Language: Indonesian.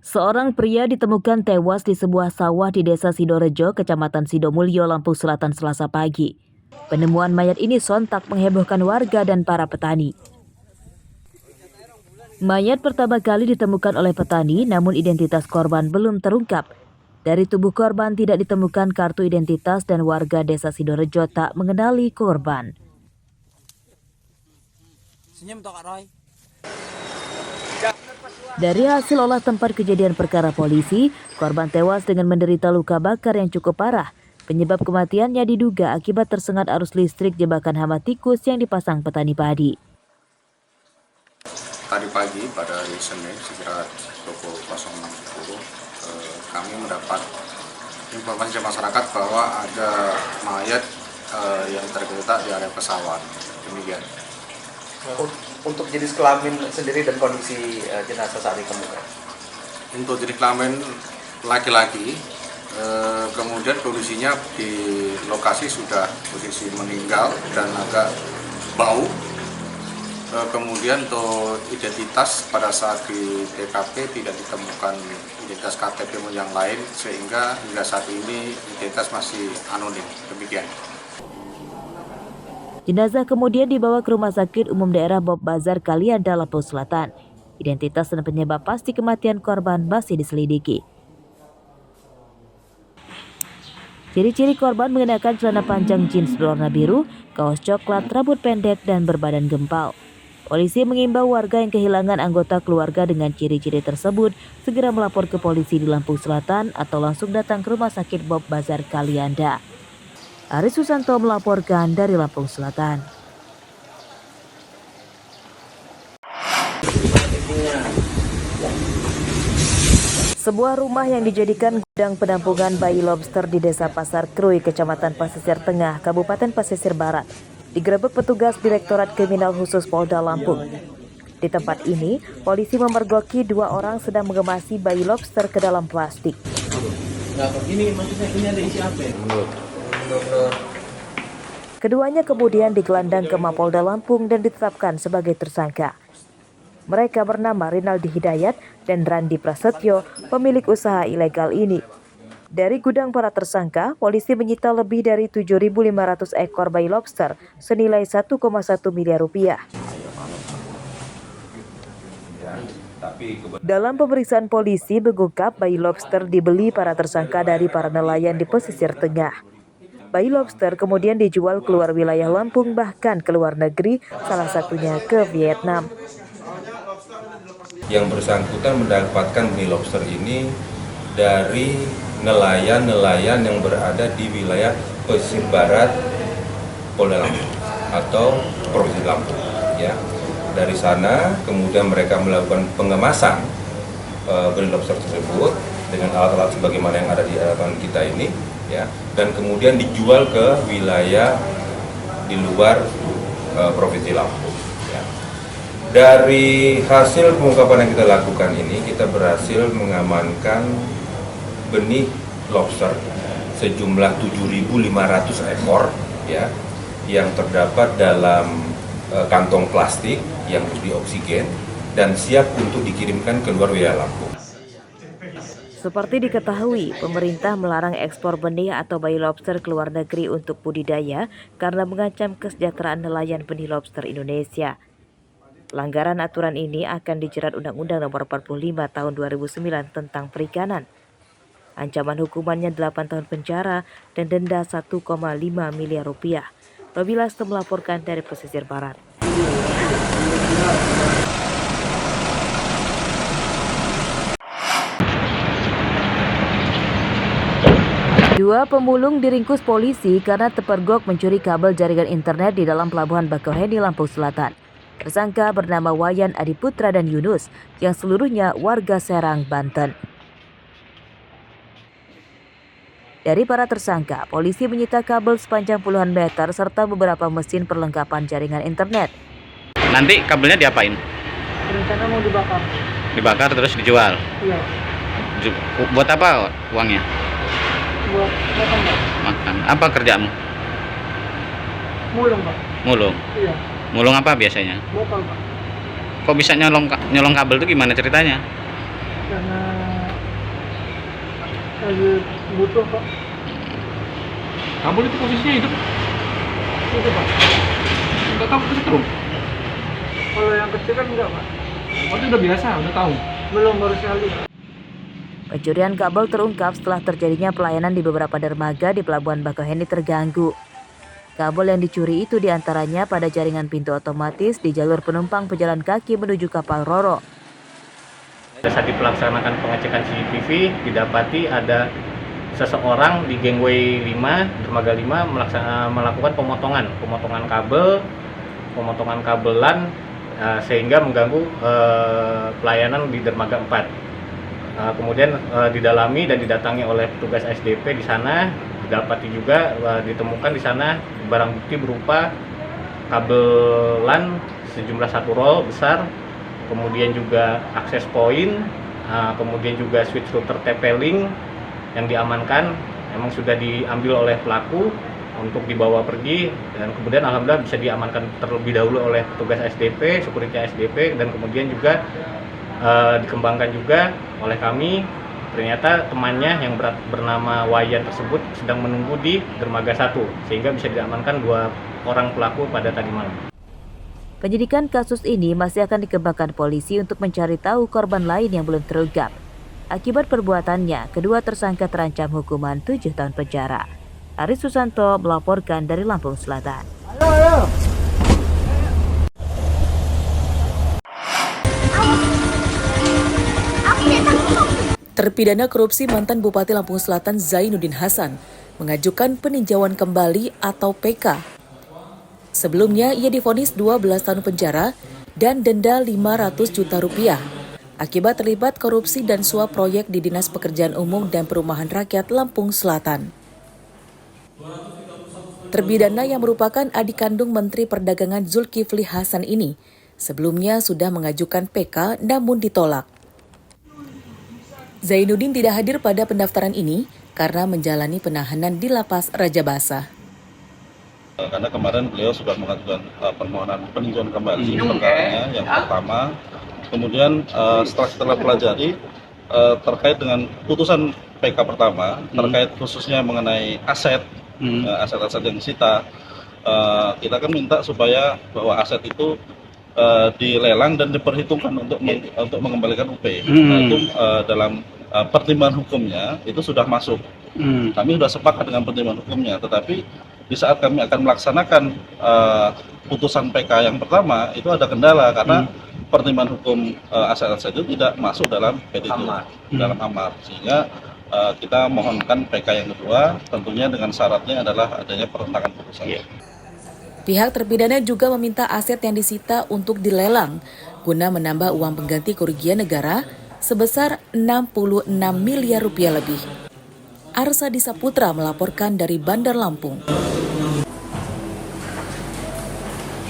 Seorang pria ditemukan tewas di sebuah sawah di Desa Sidorejo, Kecamatan Sidomulyo, Lampung Selatan, Selasa pagi. Penemuan mayat ini sontak menghebohkan warga dan para petani. Mayat pertama kali ditemukan oleh petani, namun identitas korban belum terungkap. Dari tubuh korban tidak ditemukan kartu identitas dan warga Desa Sidorejo tak mengenali korban. Senyum toh Kak Roy. Dari hasil olah tempat kejadian perkara polisi, korban tewas dengan menderita luka bakar yang cukup parah. Penyebab kematiannya diduga akibat tersengat arus listrik jebakan hama tikus yang dipasang petani padi. Tadi pagi pada hari Senin sekitar pukul 06.10 kami mendapat informasi dari masyarakat bahwa ada mayat yang tergeletak di area pesawat. Demikian. Untuk jenis kelamin sendiri dan kondisi jenazah saat ditemukan. Untuk jenis kelamin laki-laki, kemudian kondisinya di lokasi sudah posisi meninggal dan agak bau. Kemudian untuk identitas pada saat di TKP tidak ditemukan identitas KTP yang lain, sehingga hingga saat ini identitas masih anonim. Demikian. Jenazah kemudian dibawa ke Rumah Sakit Umum Daerah Bob Bazar Kalianda, Lampung Selatan. Identitas dan penyebab pasti kematian korban masih diselidiki. Ciri-ciri korban mengenakan celana panjang jeans berwarna biru, kaos coklat, rambut pendek, dan berbadan gempal. Polisi mengimbau warga yang kehilangan anggota keluarga dengan ciri-ciri tersebut segera melapor ke polisi di Lampung Selatan atau langsung datang ke Rumah Sakit Bob Bazar Kalianda. Aris Susanto melaporkan dari Lampung Selatan. Sebuah rumah yang dijadikan gudang penampungan bayi lobster di Desa Pasar Krui, Kecamatan Pasisir Tengah, Kabupaten Pasisir Barat, digerebek petugas Direktorat Kriminal Khusus Polda Lampung. Di tempat ini, polisi memergoki 2 orang sedang mengemasi bayi lobster ke dalam plastik. Ini maksudnya ini ada isi apa ya? Keduanya kemudian digelandang ke Mapolda Lampung dan ditetapkan sebagai tersangka. Mereka bernama Rinaldi Hidayat dan Randi Prasetyo, pemilik usaha ilegal ini. Dari gudang para tersangka, polisi menyita lebih dari 7.500 ekor bayi lobster senilai 1,1 miliar rupiah. Dalam pemeriksaan polisi mengungkap bayi lobster dibeli para tersangka dari para nelayan di pesisir tengah. Bayi lobster kemudian dijual keluar wilayah Lampung, bahkan ke luar negeri, salah satunya ke Vietnam. Yang bersangkutan mendapatkan bayi lobster ini dari nelayan-nelayan yang berada di wilayah pesisir barat Polda Lampung atau Provinsi Lampung. Ya. Dari sana kemudian mereka melakukan pengemasan bayi lobster tersebut dengan alat-alat sebagaimana yang ada di hadapan kita ini, ya, dan kemudian dijual ke wilayah di luar Provinsi Lampung. Ya. Dari hasil pengungkapan yang kita lakukan ini, kita berhasil mengamankan benih lobster sejumlah 7.500 ekor, ya, yang terdapat dalam kantong plastik yang harus dioksigen dan siap untuk dikirimkan ke luar wilayah Lampung. Seperti diketahui, pemerintah melarang ekspor benih atau bayi lobster ke luar negeri untuk budidaya karena mengancam kesejahteraan nelayan benih lobster Indonesia. Pelanggaran aturan ini akan dijerat Undang-Undang Nomor 45 Tahun 2009 tentang Perikanan. Ancaman hukumannya 8 tahun penjara dan denda 1,5 miliar rupiah. Robi Lasto melaporkan dari pesisir barat. Dua pemulung diringkus polisi karena terpergok mencuri kabel jaringan internet di dalam Pelabuhan Bakauheni, Lampung Selatan. Tersangka bernama Wayan Adiputra dan Yunus, yang seluruhnya warga Serang, Banten. Dari para tersangka, polisi menyita kabel sepanjang puluhan meter serta beberapa mesin perlengkapan jaringan internet. Nanti kabelnya diapain? Rencana mau dibakar. Dibakar terus dijual? Iya. Buat apa uangnya? Buat makan, Pak. Makan. Apa kerjamu? Mulung, Pak. Mulung? Iya. Mulung apa biasanya? Bokal, Pak. Kok bisa nyolong kabel itu gimana ceritanya? Karena Lagi butuh Pak. Kabel itu posisinya hidup, Itu Pak. nggak tahu kesetrum. Kalau yang kecil kan enggak Pak. Oh, itu udah biasa, udah tahu. Belum, baru sekali. Pencurian kabel terungkap setelah terjadinya pelayanan di beberapa dermaga di Pelabuhan Bakauheni terganggu. Kabel yang dicuri itu diantaranya pada jaringan pintu otomatis di jalur penumpang pejalan kaki menuju kapal Roro. Saat dilaksanakan pengecekan CCTV, didapati ada seseorang di gangway 5, dermaga 5 melakukan pemotongan kabelan sehingga mengganggu pelayanan di dermaga 4. Kemudian didalami dan didatangi oleh petugas SDP di sana, didapati juga ditemukan di sana barang bukti berupa kabelan sejumlah 1 roll besar, kemudian juga akses point, kemudian juga switch router TP-Link yang diamankan, memang sudah diambil oleh pelaku untuk dibawa pergi, dan kemudian alhamdulillah bisa diamankan terlebih dahulu oleh petugas SDP, security SDP, dan kemudian juga dikembangkan juga oleh kami. Ternyata temannya yang bernama Wayan tersebut sedang menunggu di dermaga 1, sehingga bisa diamankan 2 orang pelaku pada tadi malam. Penyidikan kasus ini masih akan dikembangkan polisi untuk mencari tahu korban lain yang belum terungkap. Akibat perbuatannya, kedua tersangka terancam hukuman 7 tahun penjara. Aris Susanto melaporkan dari Lampung Selatan. Terpidana korupsi mantan Bupati Lampung Selatan Zainuddin Hasan mengajukan peninjauan kembali atau PK. Sebelumnya, ia divonis 12 tahun penjara dan denda 500 juta rupiah akibat terlibat korupsi dan suap proyek di Dinas Pekerjaan Umum dan Perumahan Rakyat Lampung Selatan. Terpidana yang merupakan adik kandung Menteri Perdagangan Zulkifli Hasan ini sebelumnya sudah mengajukan PK namun ditolak. Zainuddin tidak hadir pada pendaftaran ini karena menjalani penahanan di Lapas Raja Basah. Karena kemarin beliau sudah mengajukan permohonan peninjauan kembali perkaranya yang pertama. Kemudian setelah kita pelajari terkait dengan putusan PK pertama terkait khususnya mengenai aset yang disita, kita kan minta supaya bahwa aset itu dilelang dan diperhitungkan untuk mengembalikan UP. Nah, itu dalam pertimbangan hukumnya itu sudah masuk. Kami sudah sepakat dengan pertimbangan hukumnya, tetapi di saat kami akan melaksanakan putusan PK yang pertama itu ada kendala karena pertimbangan hukum aset-aset itu tidak masuk dalam petitum, dalam amar, sehingga kita mohonkan PK yang kedua, tentunya dengan syaratnya adalah adanya pertentangan putusan. Pihak terpidana juga meminta aset yang disita untuk dilelang guna menambah uang pengganti kerugian negara sebesar 66 miliar rupiah lebih. Arsadi Saputra melaporkan dari Bandar Lampung.